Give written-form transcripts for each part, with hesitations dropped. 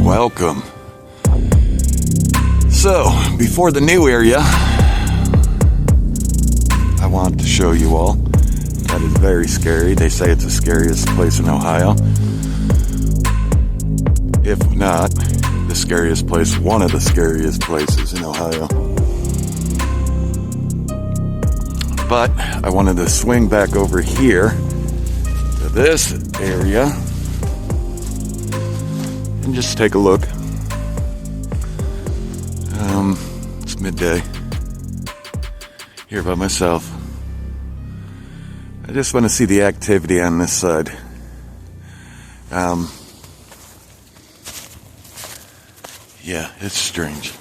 welcome. So, before the new area, I want to show you all. That is very scary. They say it's the scariest place in Ohio. If not, the scariest place, one of the scariest places in Ohio. But I wanted to swing back over here to this area and just take a look. It's midday here by myself. I just want to see the activity on this side. Yeah, it's strange.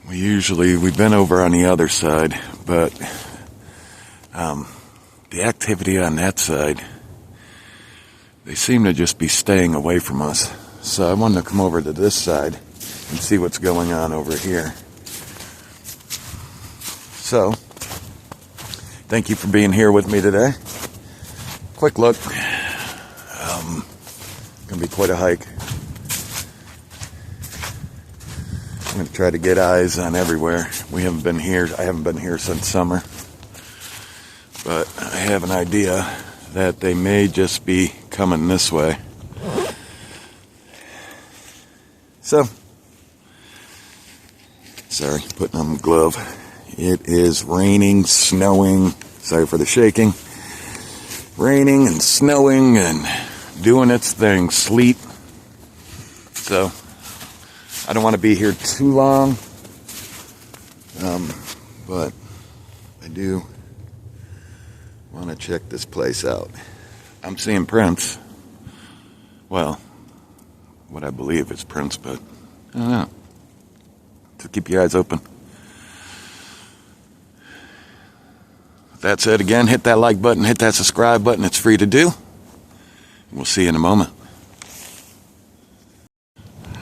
We've been over on the other side, but the activity on that side, they seem to just be staying away from us. So I wanted to come over to this side and see what's going on over here. So, thank you for being here with me today. Quick look. Gonna be quite a hike. I'm gonna try to get eyes on everywhere. I haven't been here since summer. But I have an idea that they may just be coming this way. So, sorry, putting on my glove. It is raining, snowing, sorry for the shaking. Raining and snowing and doing its thing, sleet. So, I don't want to be here too long. But I do want to check this place out. I'm seeing prints. Well, what I believe is prints, but I don't know. So keep your eyes open. With that said, again, hit that like button, hit that subscribe button. It's free to do. We'll see you in a moment.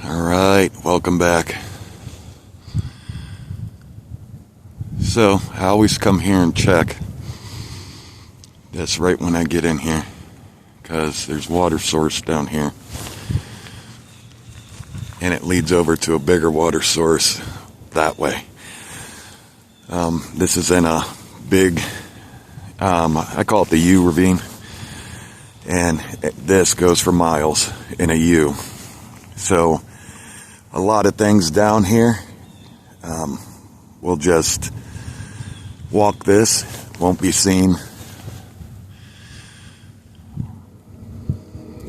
All right, welcome back. So, I always come here and check. That's right when I get in here, because there's water source down here. And it leads over to a bigger water source that way. This is in a big, I call it the U Ravine. And this goes for miles in a U. So, a lot of things down here, we'll just walk this, won't be seen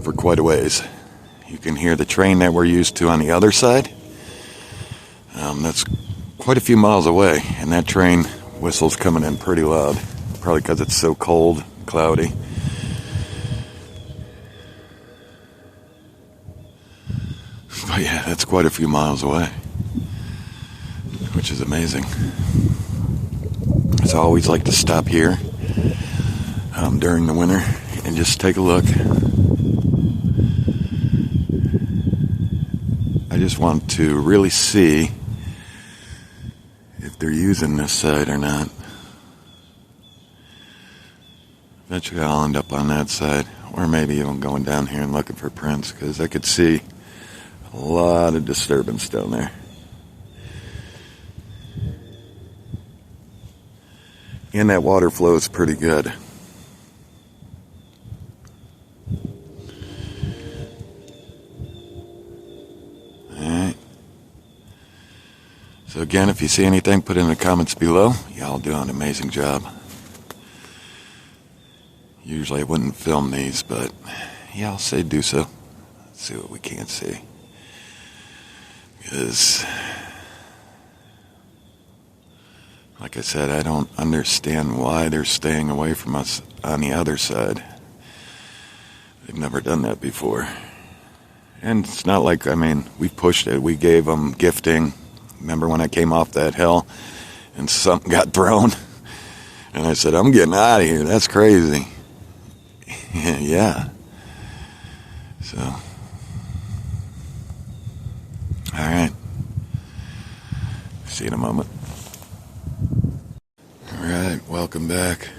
for quite a ways. You can hear the train that we're used to on the other side. That's quite a few miles away, and that train whistle's coming in pretty loud, probably because it's so cold, cloudy. But yeah, that's quite a few miles away, which is amazing. So I always like to stop here during the winter and just take a look. I just want to really see if they're using this side or not. Eventually I'll end up on that side, or maybe even going down here and looking for prints, because I could see a lot of disturbance down there. And that water flow is pretty good. Alright. So again, if you see anything, put it in the comments below. Y'all do an amazing job. Usually I wouldn't film these, but yeah, I'll say do so. Let's see what we can't see. Because, like I said, I don't understand why they're staying away from us on the other side. They've never done that before. And it's not like, we pushed it. We gave them gifting. Remember when I came off that hill and something got thrown? And I said, I'm getting out of here. That's crazy. Yeah. So, alright. See you in a moment. Alright, welcome back.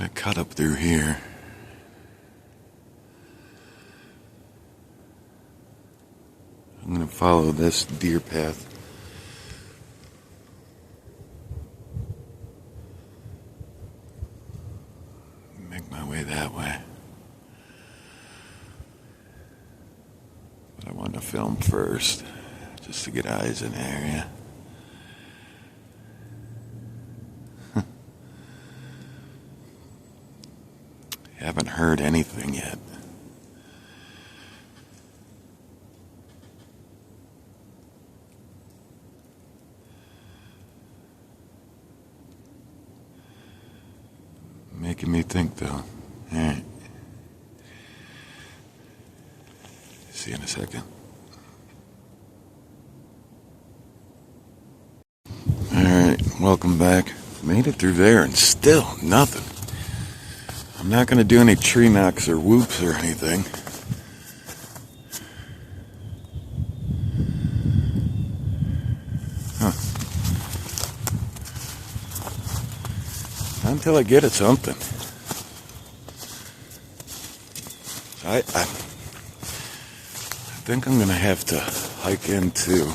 gonna cut up through here. I'm gonna follow this deer path. Make my way that way. But I want to film first, just to get eyes in the area. Haven't heard anything yet. Making me think though. Alright. See you in a second. Alright, welcome back. Made it through there and still nothing. I'm not going to do any tree knocks or whoops or anything. Huh. Not until I get at something. I think I'm going to have to hike into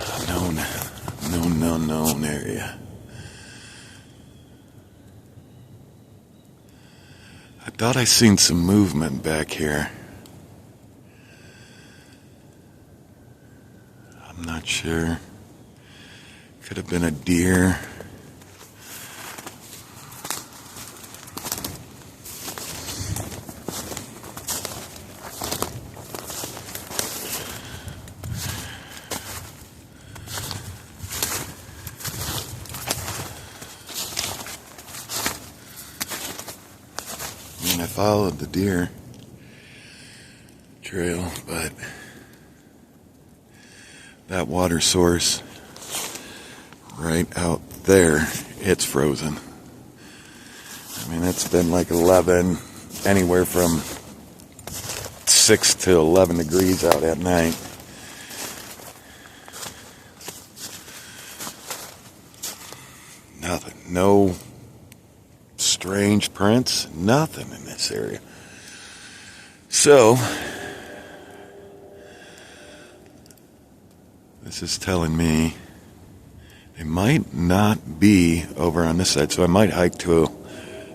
a known area. I thought I seen some movement back here. I'm not sure. Could have been a deer. I followed the deer trail, but that water source right out there, it's frozen. I mean, it's been like 11, anywhere from 6 to 11 degrees out at night. Nothing. No strange prints. Nothing in this area. So, this is telling me they might not be over on this side. So I might hike to a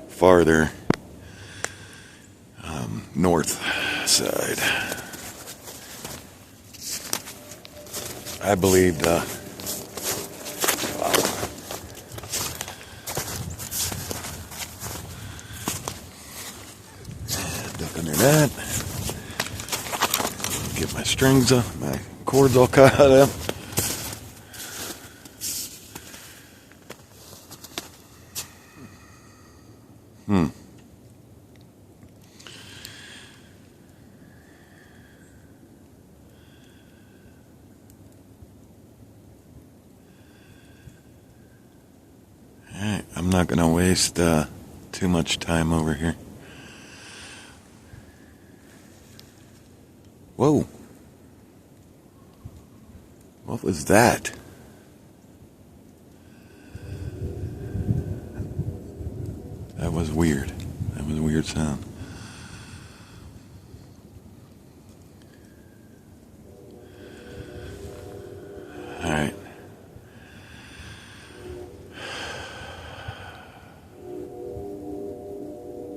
farther north side. I believe duck under that. Get my strings up, my cords all cut up. Alright, I'm not going to waste too much time over here. Whoa. What was that? That was weird. That was a weird sound. Alright.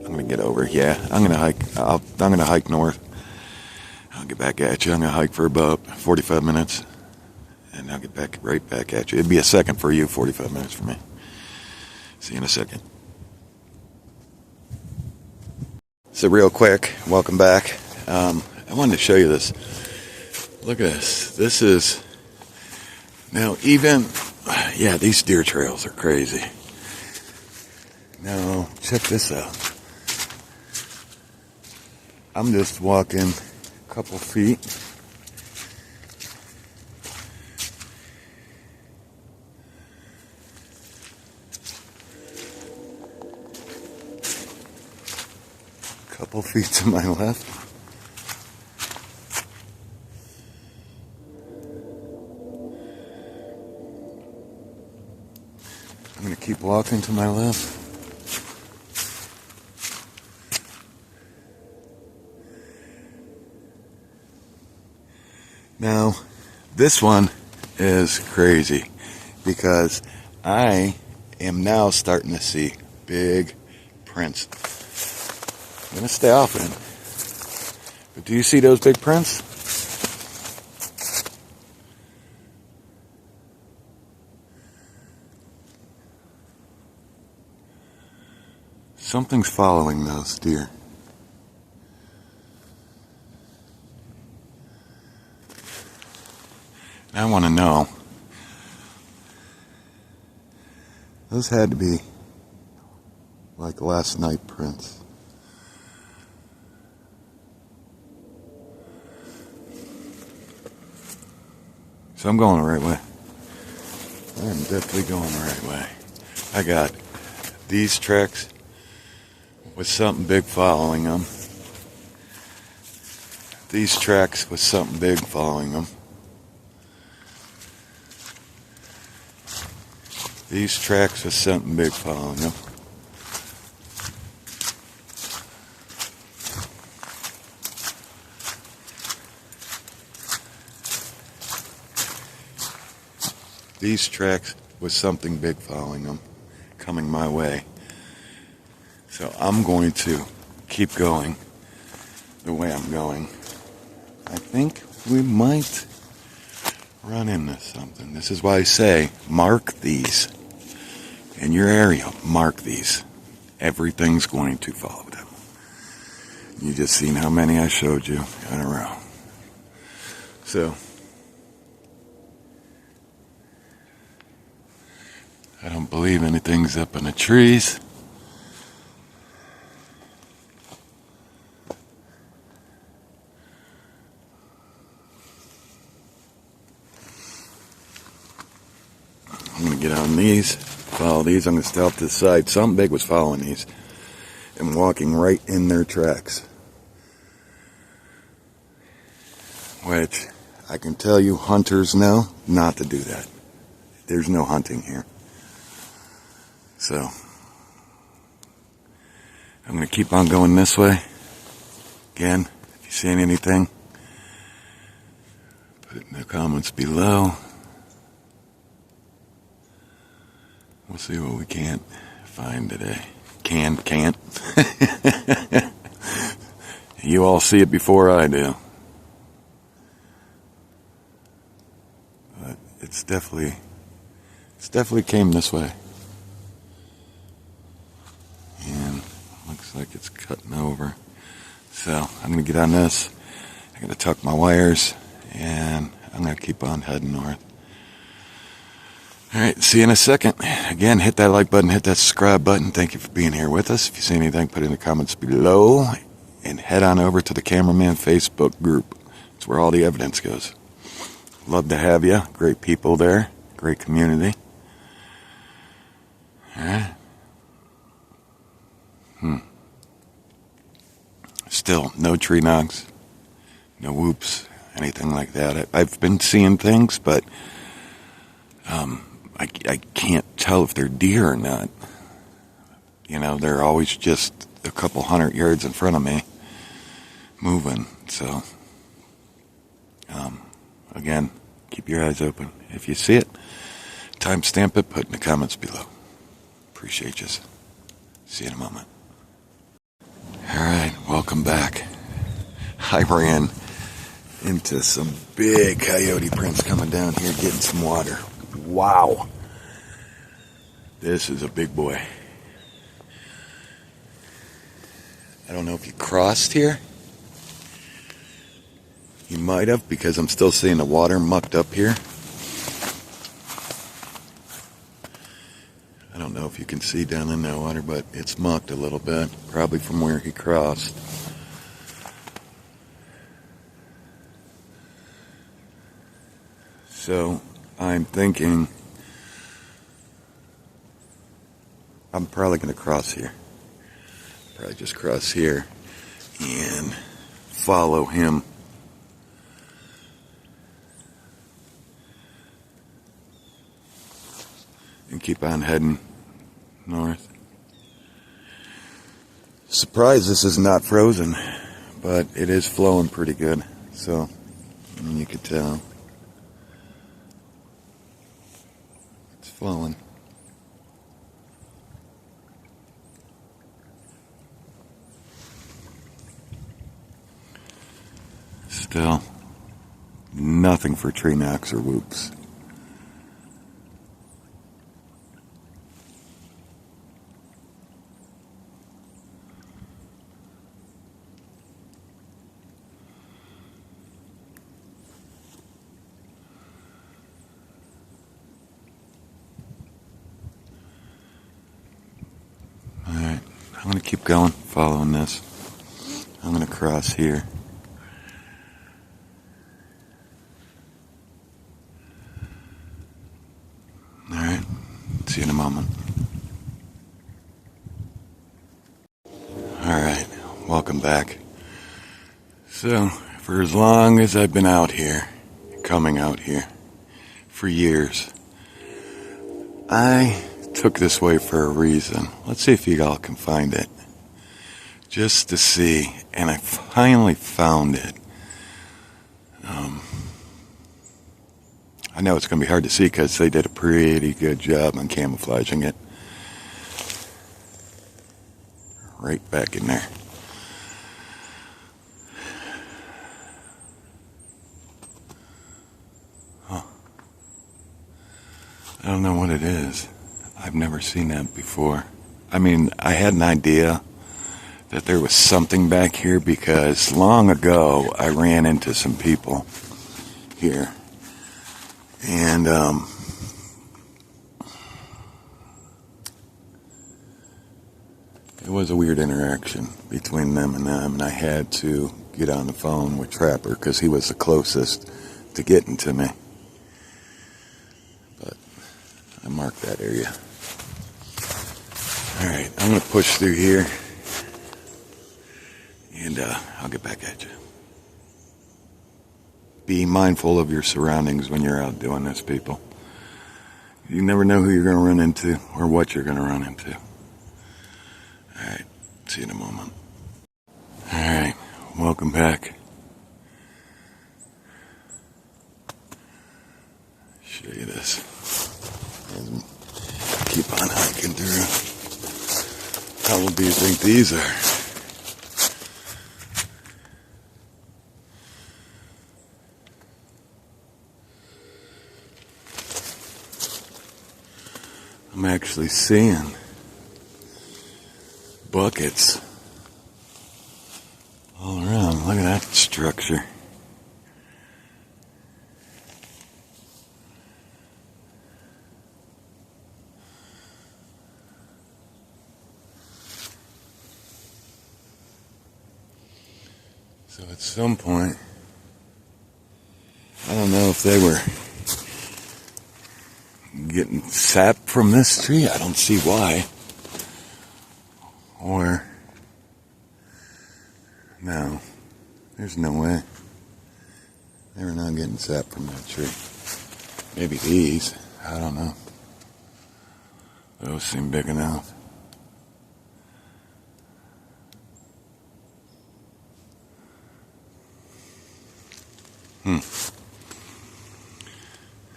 I'm gonna get over. Yeah, I'm gonna hike. I'm gonna hike north. I'll get back at you. I'm gonna hike for about 45 minutes, and I'll get back right back at you. It'd be a second for you, 45 minutes for me. See you in a second. So real quick, welcome back. I wanted to show you this. Look at this. This is now even. Yeah, these deer trails are crazy. Now check this out. I'm just walking a couple feet. Couple feet to my left. I'm going to keep walking to my left. Now, this one is crazy because I am now starting to see big prints. I'm going to stay off it. But do you see those big prints? Something's following those deer. I want to know. Those had to be like last night prints. So I'm going the right way. I'm definitely going the right way. I got these tracks with something big following them. These tracks with something big following them. These tracks with something big following them. These tracks with something big following them, coming my way. So I'm going to keep going the way I'm going. I think we might run into something. This is why I say mark these. In your area, mark these. Everything's going to follow them. You just seen how many I showed you in a row. So I don't believe anything's up in the trees. I'm going to get on these, follow these. I'm going to stay off to the side. Something big was following these and walking right in their tracks. Which I can tell you hunters know not to do that. There's no hunting here. So I'm going to keep on going this way. Again, if you see anything, put it in the comments below. We'll see what we can't find today. Can't. You all see it before I do. But it's definitely came this way. And looks like it's cutting over. So I'm going to get on this. I'm going to tuck my wires. And I'm going to keep on heading north. Alright, see you in a second. Again, hit that like button, hit that subscribe button. Thank you for being here with us. If you see anything, put it in the comments below. And head on over to the Cameraman Facebook group. It's where all the evidence goes. Love to have you. Great people there. Great community. Alright. Still, no tree knocks. No whoops. Anything like that. I've been seeing things, but I can't tell if they're deer or not. You know, they're always just a couple 100 yards in front of me, moving. So, again, keep your eyes open. If you see it, timestamp it, put in the comments below. Appreciate you. See you in a moment. Alright, welcome back. I ran into some big coyote prints coming down here getting some water. Wow. This is a big boy. I don't know if you crossed here. You might have, because I'm still seeing the water mucked up here. I don't know if you can see down in that water, but it's mucked a little bit, probably from where he crossed. So I'm thinking I'm probably going to cross here. Probably just cross here and follow him. And keep on heading north. Surprised this is not frozen, but it is flowing pretty good. So, I mean, you could tell. It's flowing. Still, nothing for tree knocks or whoops. Alright, I'm going to keep going, following this. I'm going to cross here. Alright, see you in a moment. Alright, welcome back. So, for as long as I've been out here, coming out here, for years, I took this way for a reason. Let's see if you all can find it. Just to see, and I finally found it. I know it's going to be hard to see because they did a pretty good job on camouflaging it. Right back in there. Huh. I don't know what it is. I've never seen that before. I mean, I had an idea that there was something back here because long ago I ran into some people here. And, it was a weird interaction between them, and I had to get on the phone with Trapper because he was the closest to getting to me. But I marked that area. Alright, I'm going to push through here, and I'll get back at you. Be mindful of your surroundings when you're out doing this, people. You never know who you're going to run into or what you're going to run into. Alright, see you in a moment. Alright, welcome back. Show you this. And keep on hiking through. How old do you think these are? I'm actually seeing buckets all around. Look at that structure. So at some point, I don't know if they were getting sap from this tree. I don't see why. Or, no, there's no way. They were not getting sap from that tree. Maybe these, I don't know. Those seem big enough.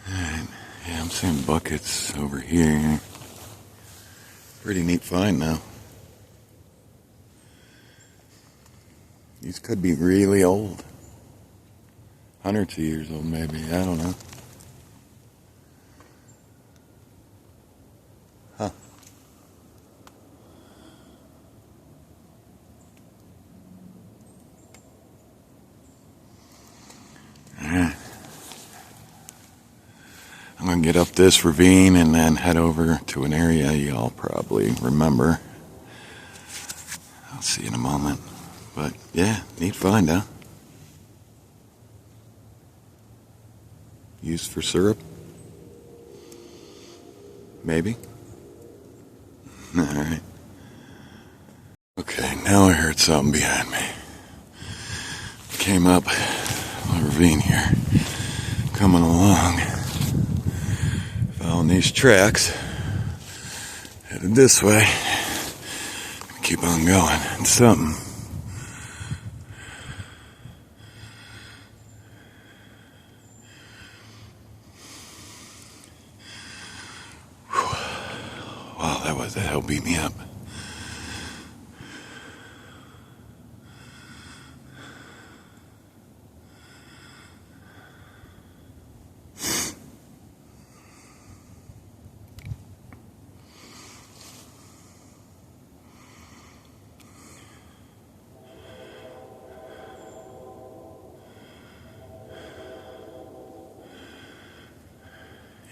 Alright, yeah, I'm seeing buckets over here. Pretty neat find now. These could be really old. Hundreds of years old, maybe. I don't know. Huh. Alright. I'm going to get up this ravine and then head over to an area y'all probably remember. I'll see you in a moment. But, yeah, neat find, huh? Used for syrup? Maybe? Alright. Okay, now I heard something behind me. Came up the ravine here. Coming along. Following these tracks. Headed this way. Keep on going. It's something. Wow, that hell beat me up.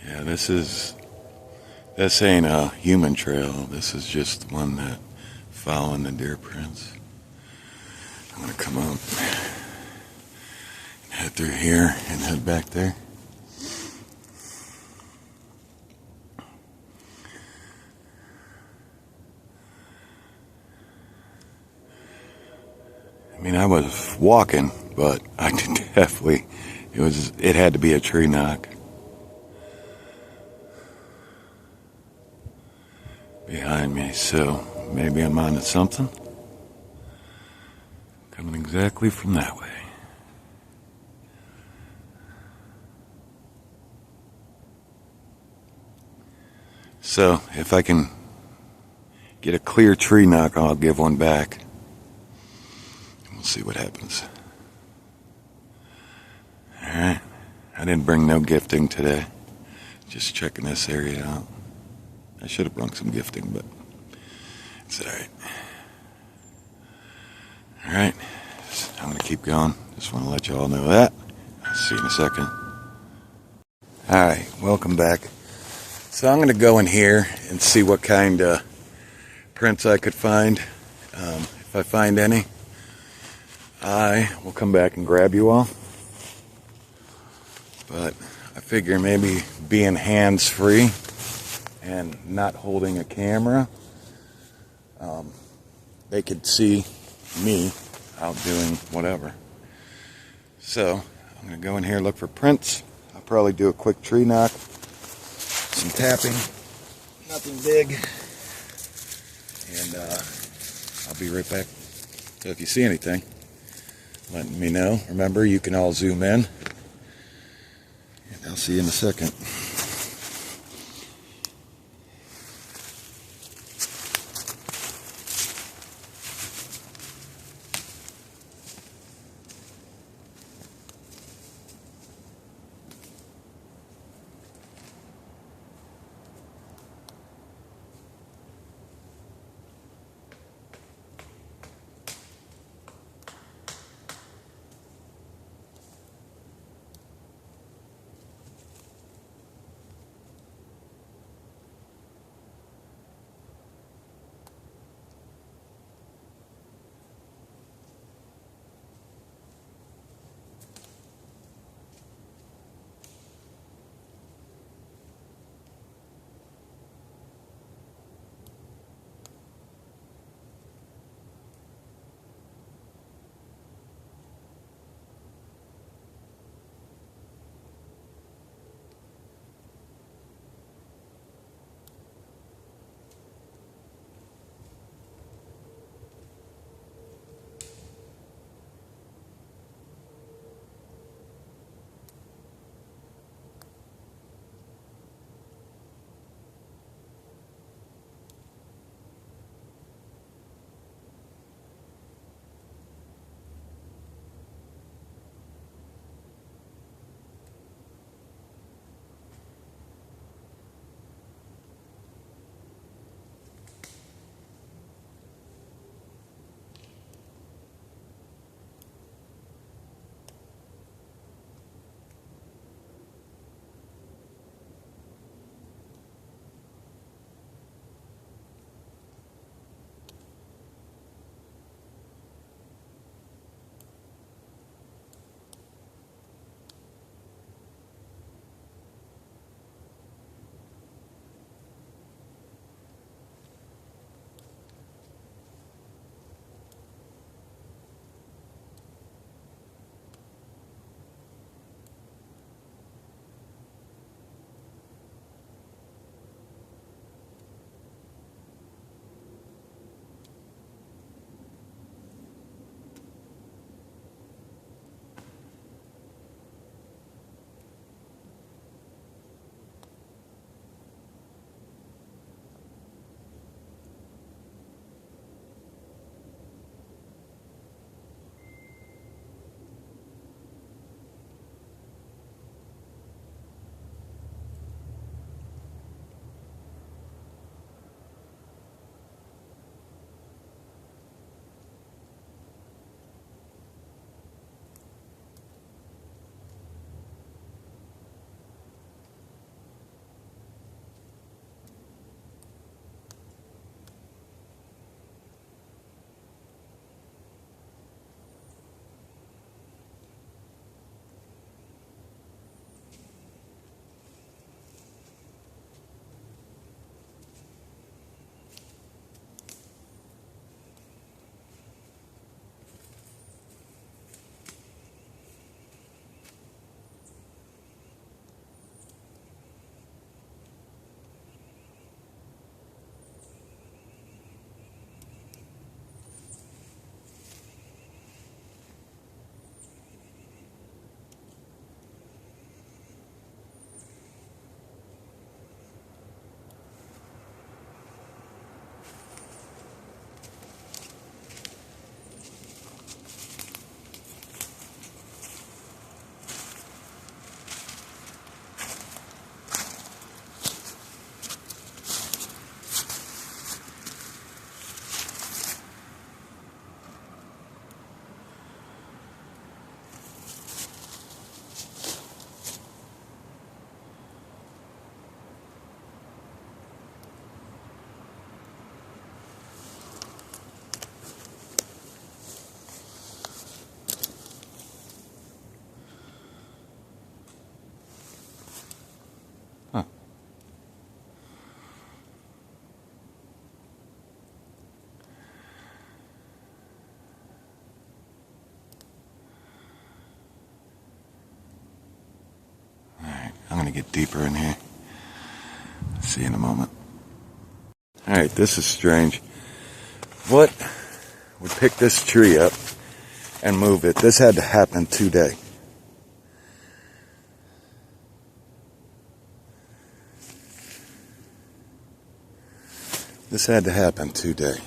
Yeah, this ain't a human trail. This is just one that following the deer prints. I'm gonna come up and head through here and head back there. I mean, I was walking, but I did definitely, it had to be a tree knock. Behind me, so maybe I'm onto something. Coming exactly from that way. So, if I can get a clear tree knock, I'll give one back. We'll see what happens. Alright. I didn't bring no gifting today. Just checking this area out. I should have brought some gifting, but it's alright. Alright. I'm going to keep going. Just want to let you all know that. I'll see you in a second. Alright, welcome back. So I'm going to go in here and see what kind of prints I could find. If I find any, I will come back and grab you all. But I figure maybe being hands-free and not holding a camera, they could see me out doing whatever. So I'm going to go in here and look for prints. I'll probably do a quick tree knock, some tapping, nothing big, and I'll be right back. So if you see anything, let me know. Remember, you can all zoom in, and I'll see you in a second. trying to get deeper in here. See you in a moment. Alright, this is strange. What would pick this tree up and move it? This had to happen today. This had to happen today.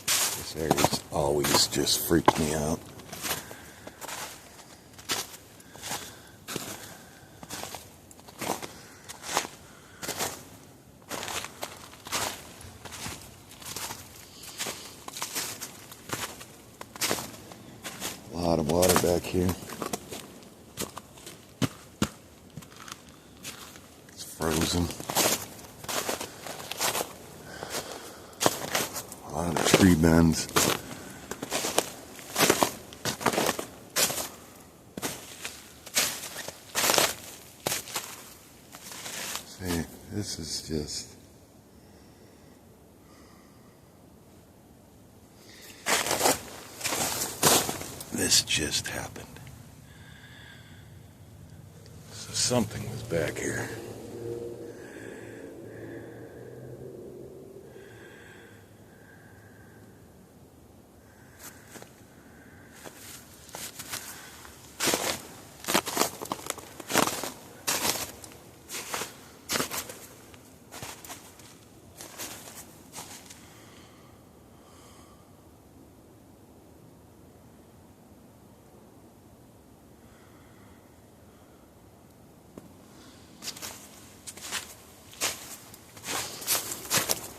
This area's always just freaked me out. A lot of water back here. It's frozen. A lot of tree bends. See, this is just... This just happened. So something was back here.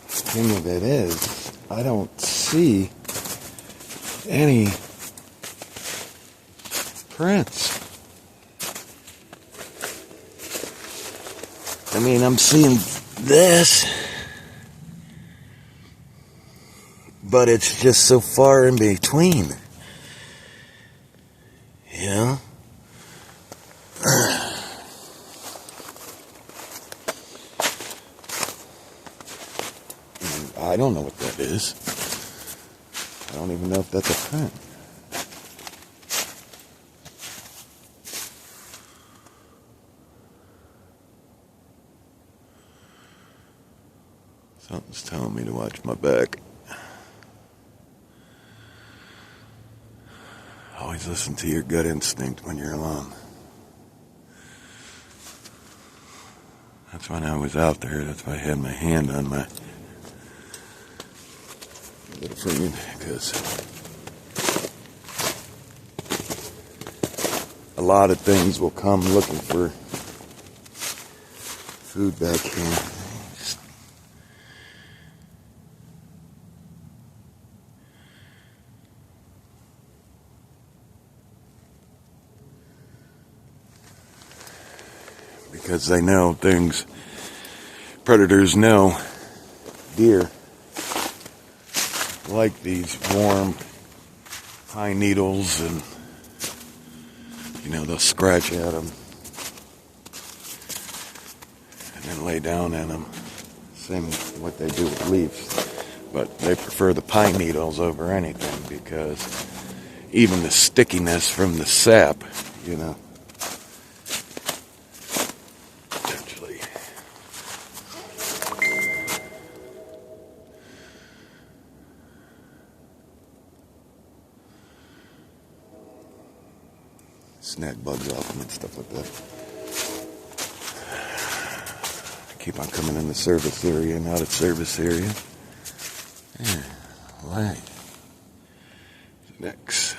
The thing of it is, I don't see any prints. I mean, I'm seeing this, but it's just so far in between. You know? I don't know what that is. I don't even know if that's a print. Something's telling me to watch my back. Always listen to your gut instinct when you're alone. That's when I was out there. That's why I had my hand on my little friend, because a lot of things will come looking for food back here. Because they know things, predators know deer like these warm pine needles, and you know, they'll scratch at them and then lay down in them. Same what they do with leaves, but they prefer the pine needles over anything because even the stickiness from the sap, you know. Snag bugs off them and stuff like that. I keep on coming in the service area and out of service area. Yeah, right. Next.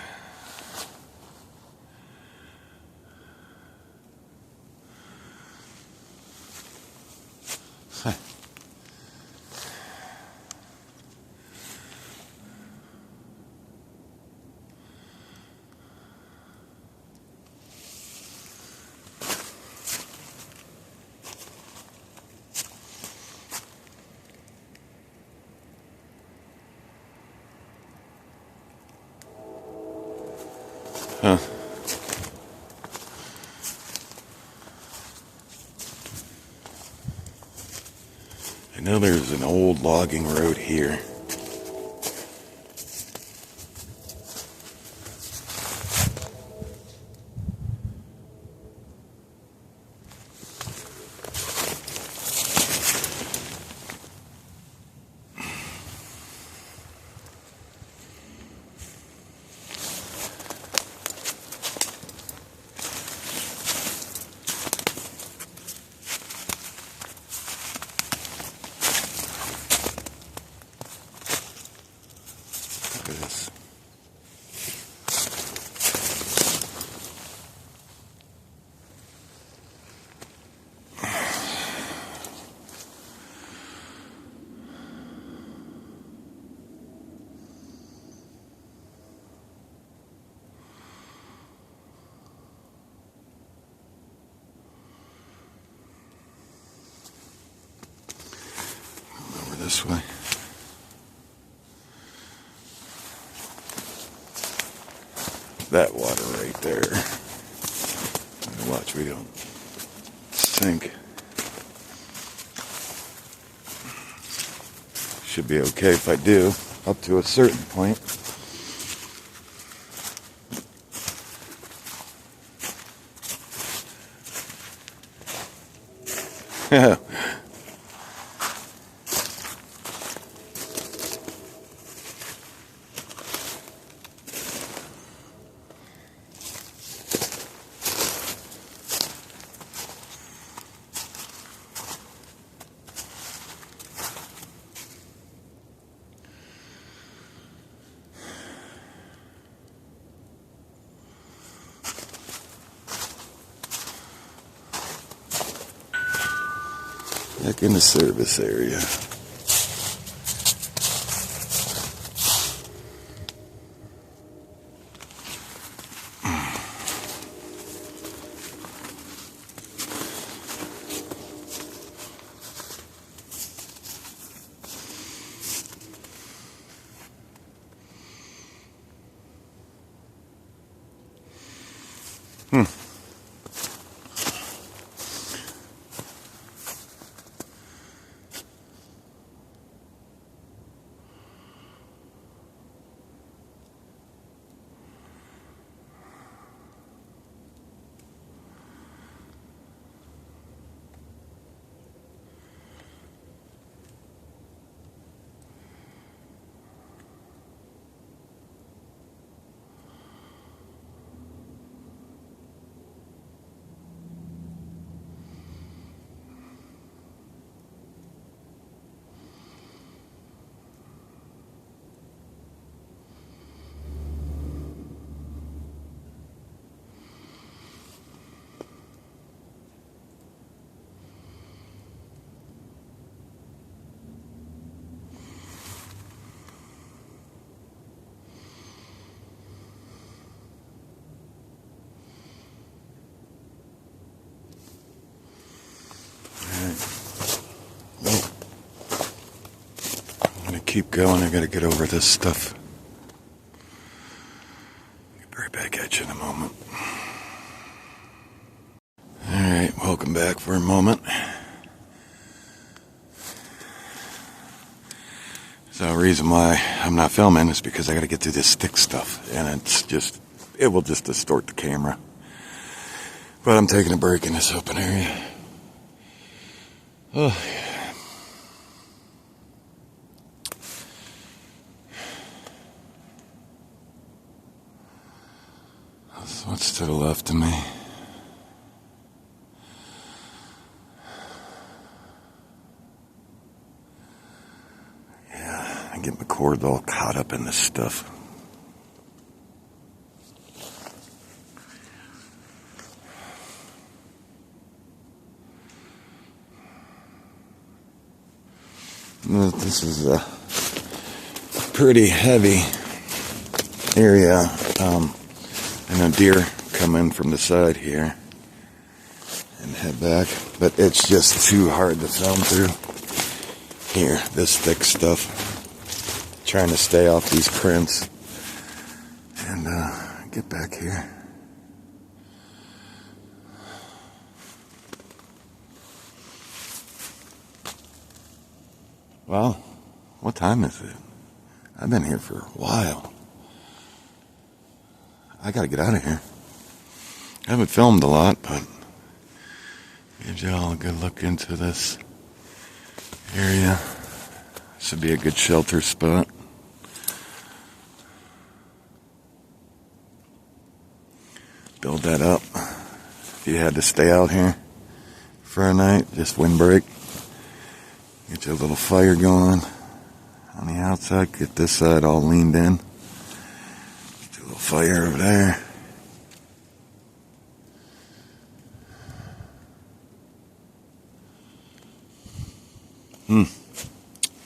Huh. I know there's an old logging road here. Look at this. Over this way. That water right there. Watch we don't sink. Should be okay if I do, up to a certain point. Yeah. Back in the service area. Keep going, I gotta get over this stuff. I'll be right back at you in a moment. Alright, welcome back for a moment. So the reason why I'm not filming is because I gotta get through this stick stuff, and it will just distort the camera. But I'm taking a break in this open area. Oh, yeah. What's to the left of me? Yeah, I get my cord all caught up in this stuff. This is a pretty heavy area. And a deer come in from the side here and head back, but it's just too hard to film through here, this thick stuff. Trying to stay off these prints and get back here. Well, what time is it? I've been here for a while. I gotta get out of here. I haven't filmed a lot, but gives you all a good look into this area. This would be a good shelter spot. Build that up. If you had to stay out here for a night, just windbreak. Get you a little fire going on the outside. Get this side all leaned in. fire over there.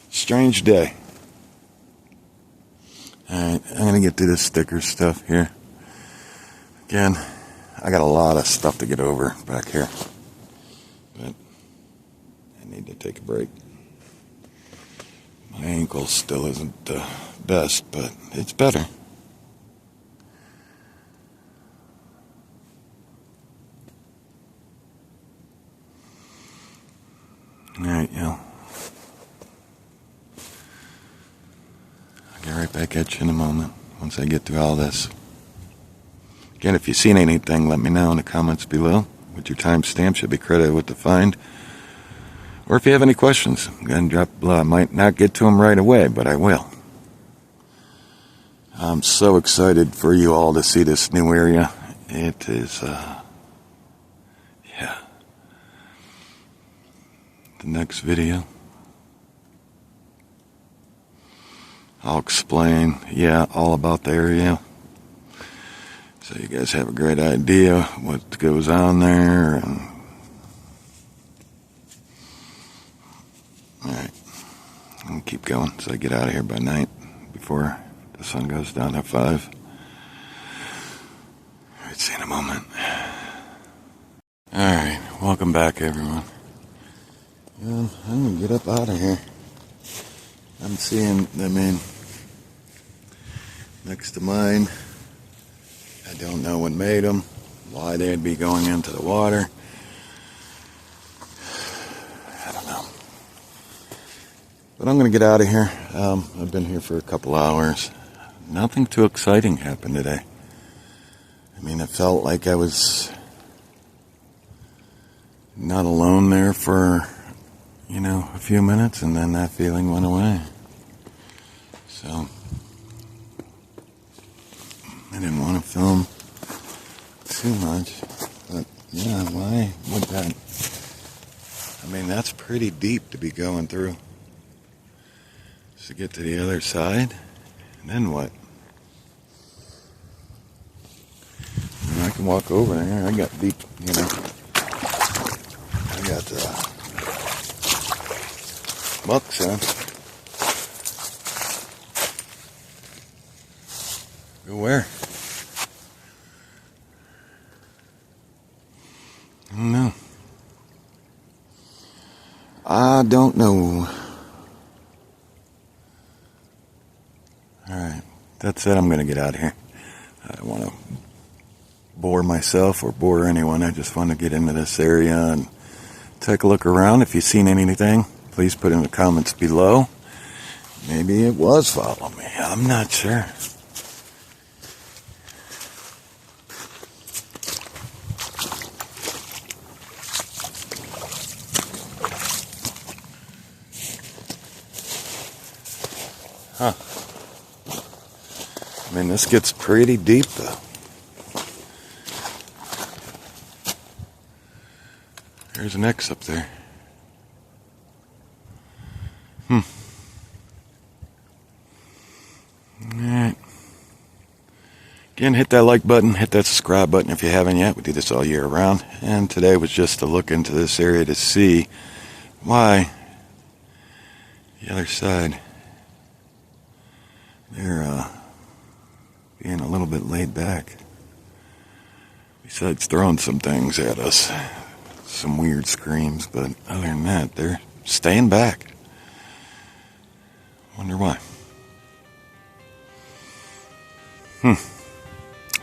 Strange day. Alright, I'm going to get to this sticker stuff here. Again, I got a lot of stuff to get over back here. But I need to take a break. My ankle still isn't the best, but it's better. Alright, y'all. I'll get right back at you in a moment once I get through all this. Again, if you've seen anything, let me know in the comments below. With your timestamp, should be credited with the find. Or if you have any questions, again, drop below. I might not get to them right away, but I will. I'm so excited for you all to see this new area. It is, yeah. The next video, I'll explain, all about the area. So you guys have a great idea what goes on there. And alright, I'm going to keep going so I get out of here by night before the sun goes down at 5. Alright, see you in a moment. Alright, welcome back everyone. I'm going to get up out of here. I'm seeing, next to mine, I don't know what made them, why they'd be going into the water. I don't know. But I'm going to get out of here. I've been here for a couple hours. Nothing too exciting happened today. It felt like I was not alone there for, a few minutes, and then that feeling went away. So I didn't want to film too much, but yeah, why would that? That's pretty deep to be going through. Just to get to the other side, and then what? I can walk over there. I got deep, I got mucks on. Go where? I don't know. Alright, that's it. I'm going to get out of here. I don't want to bore myself or bore anyone. I just want to get into this area and take a look around. If you've seen anything, please put in the comments below. Maybe it was following me. I'm not sure. Huh. This gets pretty deep though. There's an X up there. Alright. Again, hit that like button, hit that subscribe button if you haven't yet. We do this all year round. And today was just to look into this area to see why the other side, they're being a little bit laid back. Besides throwing some things at us. Some weird screams, but other than that, they're staying back. Wonder why.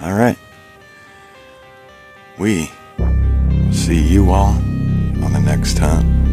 Alright. We will see you all on the next hunt.